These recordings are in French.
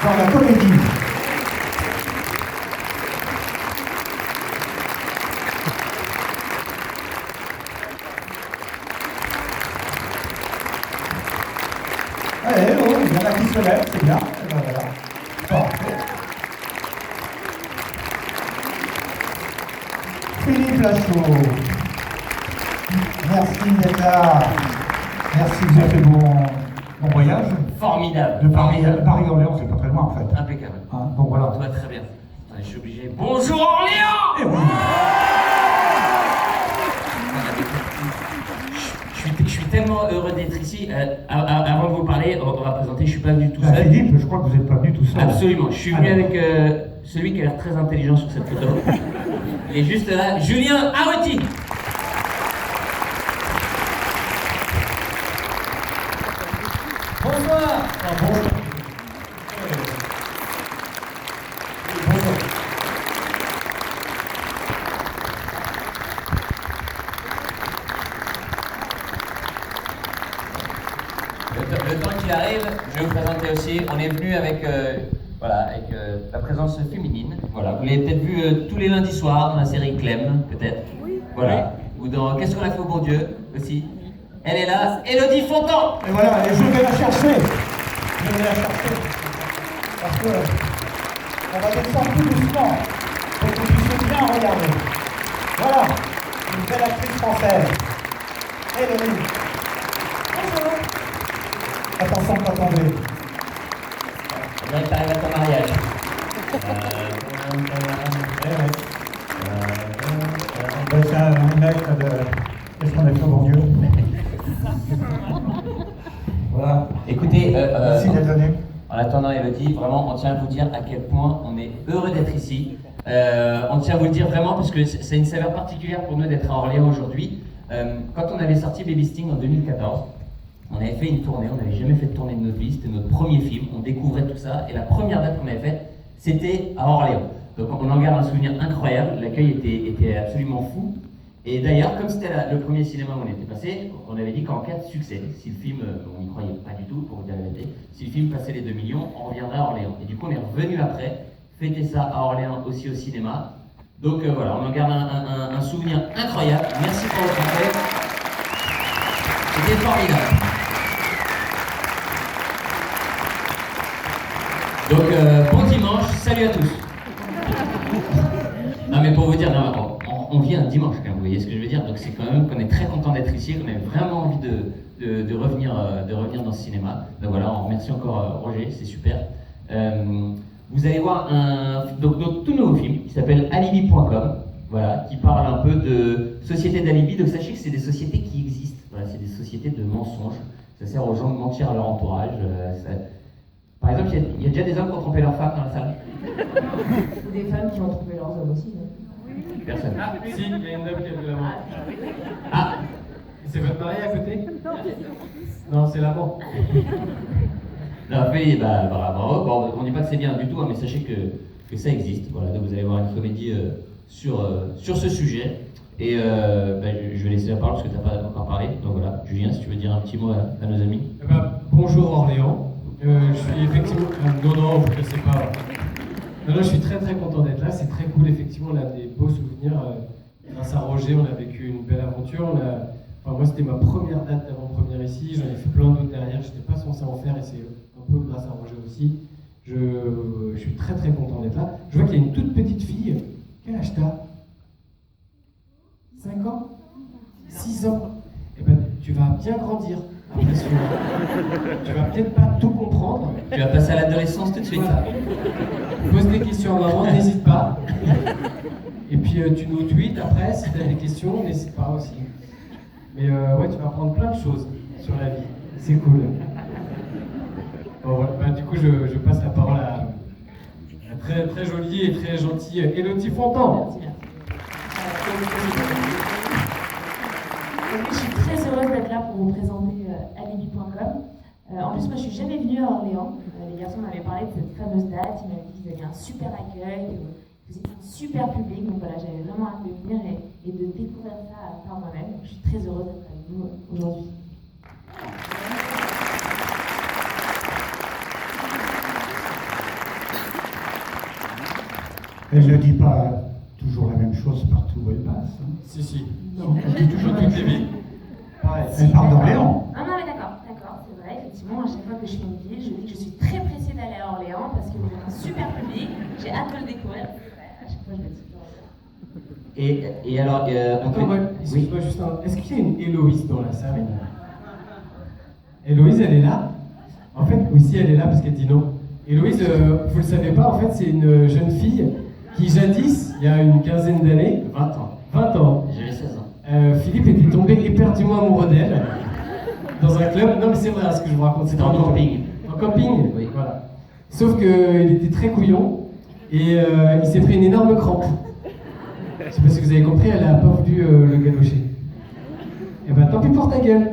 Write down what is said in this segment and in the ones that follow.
dans la comédie. Allez, oh, il y en a qui se lèvent, c'est bien. Et ben voilà. Parfait. Philippe Lachaud. Merci d'être là. Merci, vous avez fait bon voyage. Formidable. De Paris-Orléans, c'est pas très loin en fait. Impeccable. Hein, donc voilà. Toi, très bien. Attendez, je suis obligé. Bonjour Orléans. Eh oui. Je suis tellement heureux d'être ici. Avant de vous parler, on va présenter. Je suis pas venu tout seul. Philippe, je crois que vous n'êtes pas venu tout seul. Absolument. Je suis venu avec celui qui a l'air très intelligent sur cette photo. Il est juste là, Julien Aouati. Bonsoir. Bonjour. Bonjour. Le temps qu'il arrive, je vais vous présenter aussi. On est venu avec, la présence féminine. Voilà, vous l'avez peut-être vu tous les lundis soirs dans la série Clem, peut-être. Oui. Voilà. Ou dans Qu'est-ce qu'on a fait au bon Dieu aussi. Elle est là, Élodie Fontan. Et voilà, et je vais la chercher. Je vais la chercher. Parce que on va descendre tout doucement pour que vous puissiez bien regarder. Voilà, une belle actrice française. Élodie. Bonjour. Attention, pas tomber. On dirait que t'arrives à ton mariage. C'est un mec de... Qu'est-ce qu'on a fait, mon Dieu. Voilà. Écoutez, Merci d'être venu. en attendant Élodie, vraiment, on tient à vous dire à quel point on est heureux d'être ici. On tient à vous le dire vraiment parce que c'est une saveur particulière pour nous d'être à Orléans aujourd'hui. Quand on avait sorti Baby Sting en 2014, on avait fait une tournée, on n'avait jamais fait de tournée de notre vie, c'était notre premier film, on découvrait tout ça, et la première date qu'on avait faite, c'était à Orléans. Donc on en garde un souvenir incroyable, l'accueil était absolument fou. Et d'ailleurs, comme c'était le premier cinéma où on était passé, on avait dit qu'en cas de succès, si le film, on n'y croyait pas du tout pour vous dire la vérité, si le film passait les 2 millions, on reviendrait à Orléans. Et du coup on est revenu après, fêter ça à Orléans aussi au cinéma. Donc voilà, on en garde un souvenir incroyable. Merci pour votre accueil. C'était formidable. Donc bon dimanche, salut à tous. Non mais pour vous dire, non, on vient un dimanche quand même, vous voyez ce que je veux dire. Donc c'est quand même qu'on est très content d'être ici, qu'on a vraiment envie de revenir dans ce cinéma. Donc voilà, on remercie encore Roger, c'est super. Vous allez voir un tout nouveau film qui s'appelle Alibi.com, voilà, qui parle un peu de société d'alibi. Donc sachez que c'est des sociétés qui existent, voilà, c'est des sociétés de mensonges. Ça sert aux gens de mentir à leur entourage. Par exemple, il y a déjà des hommes qui ont trompé leur femme dans la salle. Ou des femmes qui ont trompé leurs hommes aussi, non? Personne. Ah, si, il y a une dame qui a fait l'amant. Ah, C'est votre mari à côté? Non, c'est l'amant. non, oui, bah, bravo. Bon, on dit pas que c'est bien du tout, hein, mais sachez que ça existe. Voilà, donc vous allez voir une comédie sur ce sujet. Et je vais laisser la parole parce que tu n'as pas encore parlé. Donc voilà, Julien, si tu veux dire un petit mot à nos amis. Eh ben, bonjour Orléans. Je suis effectivement. Non, vous ne sais pas. Non, je suis très très content d'être là. C'est très cool, effectivement. On a des beaux souvenirs. Grâce à Roger, on a vécu une belle aventure. Moi, c'était ma première date d'avant-première ici. J'en ai fait plein d'autres derrière. Je n'étais pas censé en faire et c'est un peu grâce à Roger aussi. Je suis très très content d'être là. Je vois qu'il y a une toute petite fille. Quel âge t'as? 5 ans? 6 ans? Eh ben, tu vas bien grandir après ce film. Tu vas peut-être pas tout comprendre. Tu vas passer à l'adolescence tout de suite. Voilà. Pose des questions à maman, n'hésite pas. Et puis tu nous tweets après, si tu as des questions, n'hésite pas aussi. Mais ouais, tu vas apprendre plein de choses sur la vie. C'est cool. Bon, voilà. Du coup, je passe la parole à la très, très jolie et très gentille Élodie Fontan. Je suis très heureuse d'être là pour vous présenter Alibi.com. En plus, moi, je suis jamais venue à Orléans. Les garçons m'avaient parlé de cette fameuse date. Ils m'avaient dit qu'ils avaient un super accueil, que vous étiez un super public. Donc voilà, j'avais vraiment hâte de venir et de découvrir ça par moi-même. Je suis très heureuse d'être avec vous aujourd'hui. Elle ne dit pas toujours la même chose partout où elle passe. Hein. Si. Non, elle dit toujours toutes les villes. Pareil. Elle parle d'Orléans. Non, mais d'accord, c'est vrai, effectivement, à chaque fois que je fais une ville, je dis que je suis très pressée d'aller à Orléans parce que vous êtes un super public, j'ai hâte de le découvrir. À chaque fois, je me dis. Et alors, Attends, excuse-moi juste est-ce qu'il y a une Héloïse dans la salle? Héloïse, elle est là? En fait, aussi, elle est là parce qu'elle dit non. Héloïse, vous le savez pas, en fait, c'est une jeune fille qui jadis, il y a une quinzaine d'années, 20 ans, j'avais 16 ans. Philippe était tombé éperdument amoureux d'elle dans un club. Non, mais c'est vrai ce que je vous raconte. C'était en camping. En camping? Oui. Voilà. Sauf qu'il était très couillon et il s'est pris une énorme crampe. Je sais pas si vous avez compris, elle a pas voulu le galocher. Et bah tant pis pour ta gueule.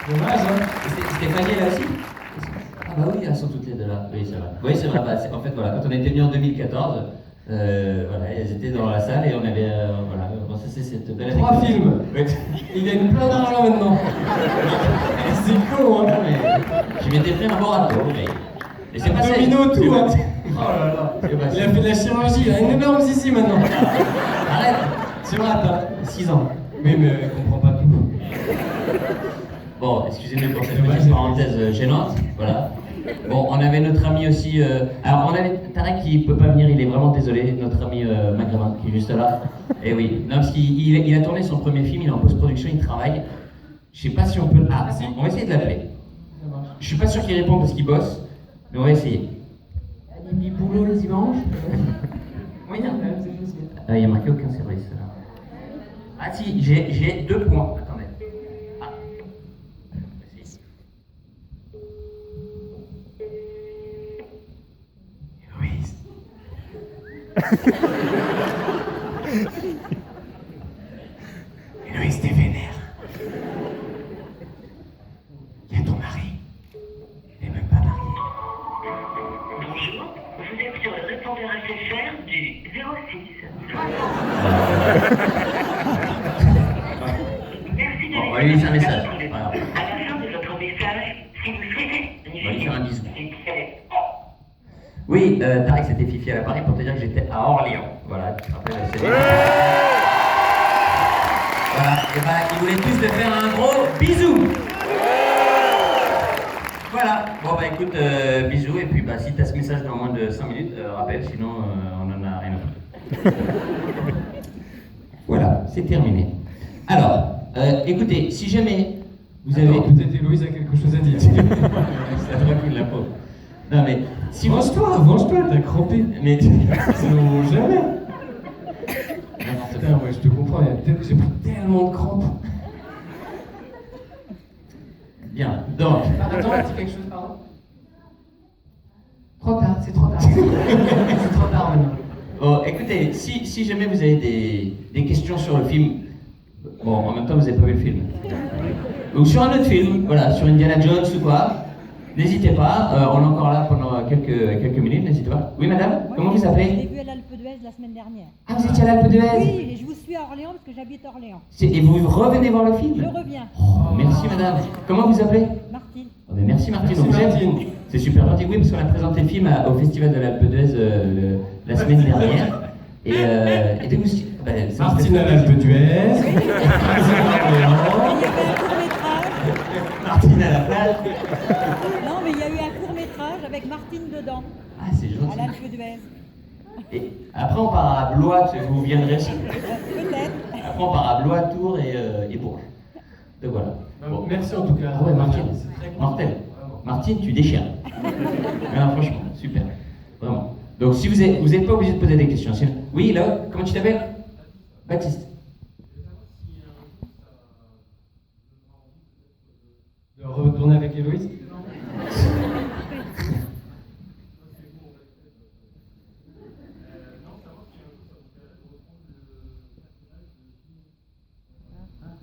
Dommage, hein. Stéphanie là aussi? Ah bah oui, elles sont toutes les deux là. Oui, c'est vrai. Oui, c'est vrai. Bah, en fait, voilà, quand on était venus en 2014, voilà, elles étaient dans la salle et on avait, voilà, bon, ça c'est cette belle 3 films. Oui. Il gagne plein d'argent maintenant. C'est con, hein. Je m'étais pris un bon râteau, mais... Et c'est passé. Domino, tout, hein. Oh là là. Il a fait de la chirurgie, il a une énorme zizi maintenant. Arrête. C'est vrai, t'as 6 ans. Oui, mais elle comprend pas tout. Bon, excusez-moi pour cette petite parenthèse gênante, voilà. Bon, on avait notre ami aussi, alors on avait Tarek qui peut pas venir, il est vraiment désolé, notre ami maghrébin qui est juste là. Et oui, non, parce qu'il a tourné son premier film, il est en post-production, il travaille. Je sais pas si on peut... Ah, si, on va essayer de l'appeler. Je suis pas sûr qu'il réponde parce qu'il bosse, mais on va essayer. Alibi boulot le dimanche. Oui, non, c'est possible. Il n'y a marqué aucun service. Là. Ah si, j'ai 2 points. Attendez. Ah. Si. Héloïse. Héloïse, t'es vénère. Il y a ton mari. Il n'est même pas marié. Bonjour, vous êtes sur le répondeur SFR du 06 60. Merci de Bon, on va lui laisser un message. À Voilà. la fin de votre message, si vous souhaitez On va lui faire un bisou. s'il vous plaît. Oui, Tarek, c'était Fifi à l'appareil pour te dire que j'étais à Orléans. Voilà, tu te rappelles, c'est Voilà, et ben, il voulait tous te faire un gros bisou. Voilà, bon bah écoute, bisous, et puis bah si t'as ce message dans moins de 5 minutes, rappelle, sinon on en a rien à foutre. Voilà, c'est terminé. Alors, écoutez, si jamais vous avez... Attends, peut-être Héloïse a quelque chose à dire. C'est très cool la pauvre. Non mais, si vous... Venge-toi, t'as crampé. Mais... Sinon, jamais. N'importe Putain, quoi. ouais, je te comprends, j'ai pris tellement de crampes. Bien, donc... Attends, elle dit quelque chose, pardon. Trop tard, c'est trop tard. C'est trop tard maintenant. Bon, écoutez, si jamais vous avez des questions sur le film, bon, en même temps, vous n'avez pas vu le film. Ou sur un autre film, voilà, sur Indiana Jones ou quoi, n'hésitez pas, on est encore là pendant quelques minutes, n'hésitez pas. Oui, madame, comment vous Je l'ai appelez? vu à l'Alpe d'Huez la semaine dernière. Ah, vous étiez à l'Alpe d'Huez? Oui, et je vous suis à Orléans parce que j'habite à Orléans. Et vous revenez voir le film? Je reviens. Oh, merci, madame. Comment vous appelez? Martine. Oh, mais merci, Martine. Merci, Donc, vous êtes- Martine. C'est super gentil, oui, parce qu'on a présenté le film au Festival de l'Alpe d'Huez la semaine dernière. Et donc, c'est- Martine à l'Alpe d'Huez. Martine à Orléans. Il y avait un court-métrage. Martine à la plage. Non, mais il y a eu un court-métrage avec Martine dedans, Ah, c'est à gentil. l'Alpe d'Huez. Et après, on part à Blois, parce que vous viendrez aussi. Peut-être. Après, on part à Blois, Tours et Bourges. Donc voilà. Bon. Merci en tout cas. Ah ouais, Martine, C'est très cool. mortel. Vraiment. Martine, tu déchires. Non, franchement, super. Vraiment. Donc, si vous n'êtes pas obligé de poser des questions. Sinon... Oui, là, comment tu t'appelles? Baptiste. De retourner avec Héloïse.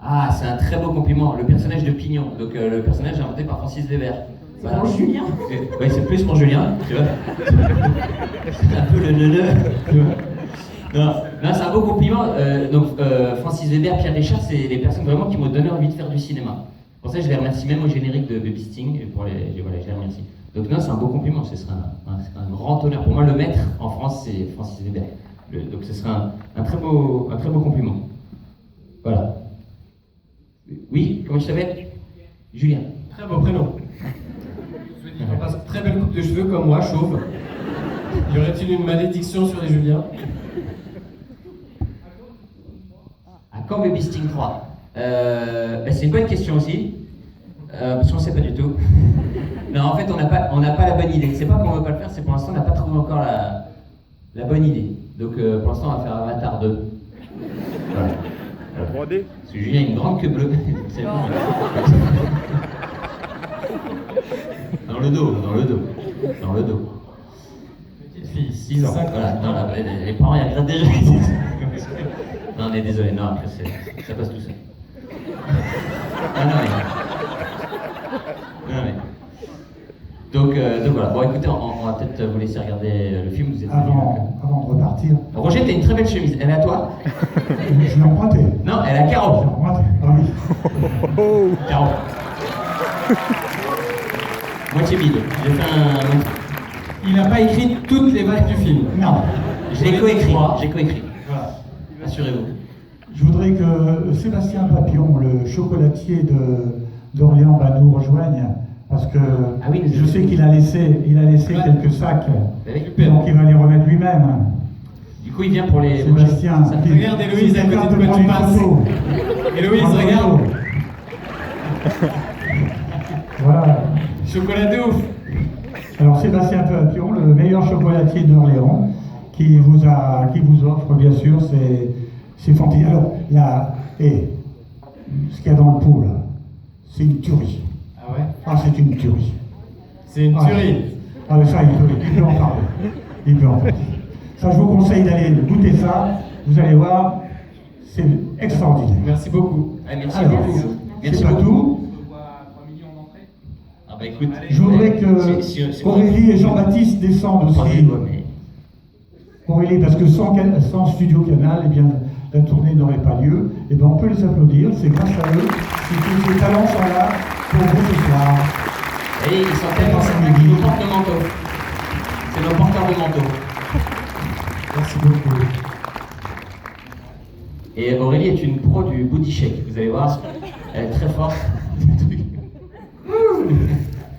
Ah, c'est un très beau compliment. Le personnage de Pignon. Donc, le personnage inventé par Francis Weber. C'est pour Julien. Oui, c'est plus pour Julien, tu vois. C'est un peu le neuneu. Non, c'est un beau compliment. Donc, Francis Weber, Pierre Richard, c'est les personnes vraiment qui m'ont donné envie de faire du cinéma. Pour ça, je les remercie même au générique de Baby Sting, et voilà, je les remercie. Donc non, c'est un beau compliment, ce serait un grand honneur. Pour moi, le maître en France, c'est Francis Weber. Donc ce serait un très beau compliment. Voilà. Oui, comment tu t'appelles? Julien. Très beau prénom. Je vous dis qu'on passe très belle coupe de cheveux comme moi, chauve. Y aurait-il une malédiction sur les Juliens? À quand Baby Sting 3? C'est une bonne question aussi, parce qu'on ne sait pas du tout. Non, en fait, on n'a pas la bonne idée. C'est pas qu'on ne veut pas le faire, c'est pour l'instant, on n'a pas trouvé encore la bonne idée. Donc, pour l'instant, on va faire Avatar 2. Voilà. 3D. Parce que Julien a une grande queue bleue. C'est bon. Dans le dos. Petite fille, 6 ans. Voilà. Non, les parents, ils regrettent déjà. Non, on est désolé. Non, après, ça passe tout seul. Non, mais. Donc voilà. Bon, écoutez, on va peut-être vous laisser regarder le film. Vous êtes Avant de repartir, Roger, t'as une très belle chemise. Elle est à toi? je l'ai emprunté. Non, elle est à Je l'ai Caro. emprunté. Ah oui. Caro. Moitié bide. J'ai fait un. Il n'a pas écrit toutes les vagues du film. Non. J'ai coécrit. Voilà. Assurez-vous. Je voudrais que Sébastien Papillon, le chocolatier d'Orléans, nous rejoigne, parce que Ah oui, je sais qu'il a laissé quelques sacs, Super. donc il va les remettre lui-même. Du coup, il vient pour les. Sébastien, Ça- Regarde Héloïse à côté de quelqu'un toi, peut tu prendre une passes. photo. Héloïse, Prendre une regarde. photo. Voilà. Chocolat de ouf. Alors Sébastien Papillon, le meilleur chocolatier d'Orléans, qui vous offre bien sûr ces fantaisies. Alors là, ce qu'il y a dans le pot là, c'est une tuerie. Ah ouais? Ah, c'est une tuerie. C'est une tuerie. Ah mais ça, il peut en parler. Il peut en parler. Ça, je vous conseille d'aller goûter ça. Vous allez voir, c'est extraordinaire. Merci beaucoup. Ah, merci Alors, beaucoup. c'est Merci pas beaucoup. tout. Ah bah écoute. Je voudrais que Aurélie et Jean-Baptiste descendent aussi. Mais... Aurélie, parce que sans Studio Canal, eh bien, la tournée n'aurait pas lieu. Et bien, on peut les applaudir. C'est grâce à eux si tous ces talents sont là pour vous ce soir. Et ils sont tellement sympas qu'ils nous portent le manteau. C'est nos porteurs de manteau. Merci beaucoup. Et Aurélie est une pro du booty shake. Vous allez voir, elle est très forte.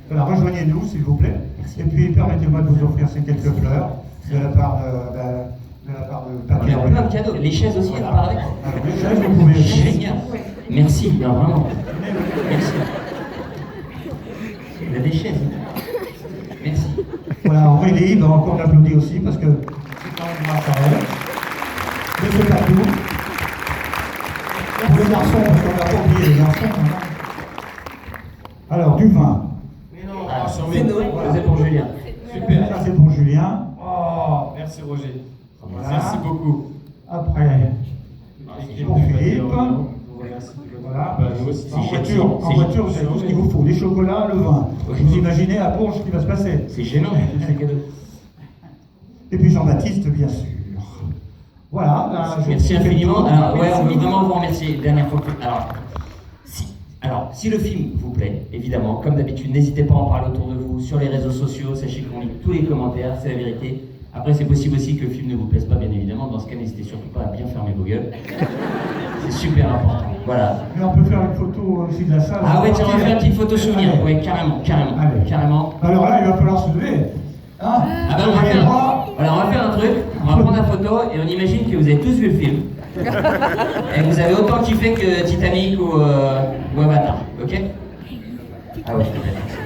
Voilà, rejoignez-nous, s'il vous plaît. Et puis, permettez-moi de vous offrir ces quelques fleurs de la part de Il y a plein de cadeaux. Les chaises aussi, elles partent avec. Alors, les chaises, vous pouvez aussi. Génial. Merci, bien, vraiment. Merci. Il y a des chaises. Merci. Voilà, Aurélie, ben, encore l'applaudit aussi, parce que c'est quand même grâce à elle. Mais c'est pas tout. Pour les garçons, parce qu'on n'a pas oublié les garçons. Hein. Alors, du vin. Ah, c'est Noël. C'est pour Julien. Super. Ça, c'est pour Julien. Oh, merci Roger. Voilà. Merci beaucoup. Après, pour Philippe. Voilà. Voilà. Nous aussi. En voiture, vous avez tout ce qu'il vous faut. Les chocolats, le vin. Vous imaginez à Bourges ce qui va se passer. C'est gênant, ces cadeaux. Et puis Jean-Baptiste, bien sûr. Voilà. Là, je Merci vous fais infiniment. tout. Alors, ouais, Merci. on veut vraiment vous remercier. Dernière fois. Alors, si le film vous plaît, évidemment, comme d'habitude, n'hésitez pas à en parler autour de vous, sur les réseaux sociaux. Sachez qu'on lit tous les commentaires, c'est la vérité. Après, c'est possible aussi que le film ne vous plaise pas, bien évidemment. Dans ce cas, n'hésitez surtout pas à bien fermer vos gueules. C'est super important. Voilà. Mais on peut faire une photo aussi de la salle. Ah ouais, tiens, on va faire une petite photo souvenir. Allez. Ouais, carrément. Allez. Carrément. Alors là, il va falloir se lever. Hein. Ah ben, on va faire un truc, on va prendre la photo et on imagine que vous avez tous vu le film. Et que vous avez autant kiffé que Titanic ou Avatar, ok? Ah ouais, je te